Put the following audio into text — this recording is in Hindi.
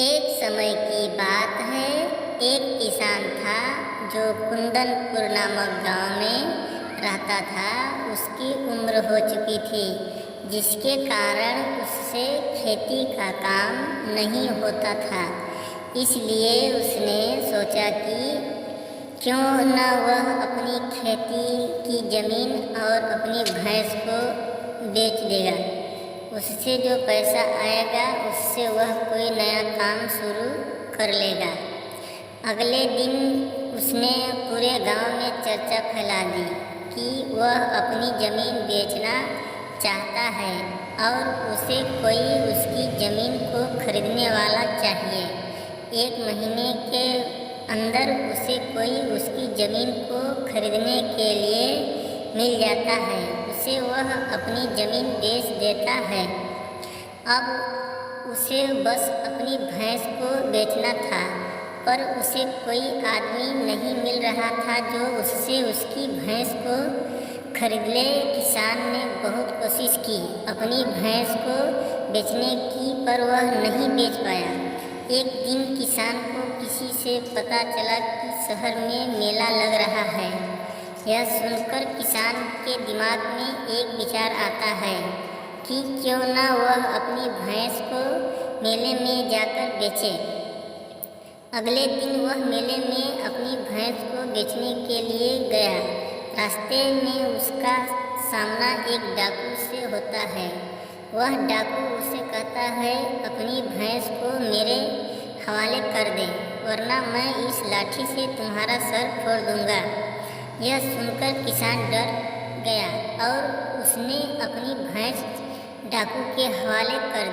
एक समय की बात है। एक किसान था जो कुंदनपुर नामक गांव में रहता था। उसकी उम्र हो चुकी थी, जिसके कारण उससे खेती का काम नहीं होता था। इसलिए उसने सोचा कि क्यों न वह अपनी खेती की ज़मीन और अपनी भैंस को बेच देगा। उससे जो पैसा आएगा उससे वह कोई नया काम शुरू कर लेगा। अगले दिन उसने पूरे गांव में चर्चा फैला दी कि वह अपनी ज़मीन बेचना चाहता है और उसे कोई उसकी ज़मीन को खरीदने वाला चाहिए। 1 महीने के अंदर उसे कोई उसकी ज़मीन को खरीदने के लिए मिल जाता है। उसे वह अपनी ज़मीन बेच देता है। अब उसे बस अपनी भैंस को बेचना था, पर उसे कोई आदमी नहीं मिल रहा था जो उससे उसकी भैंस को खरीद ले। किसान ने बहुत कोशिश की अपनी भैंस को बेचने की, पर वह नहीं बेच पाया। एक दिन किसान को किसी से पता चला कि शहर में मेला लग रहा है। यह सुनकर किसान के दिमाग में एक विचार आता है कि क्यों न वह अपनी भैंस को मेले में जाकर बेचे। अगले दिन वह मेले में अपनी भैंस को बेचने के लिए गया। रास्ते में उसका सामना एक डाकू से होता है। वह डाकू उसे कहता है, अपनी भैंस को मेरे हवाले कर दे, वरना मैं इस लाठी से तुम्हारा सर फोड़ दूंगा। यह सुनकर किसान डर गया और उसने अपनी भैंस डाकू के हवाले कर दी।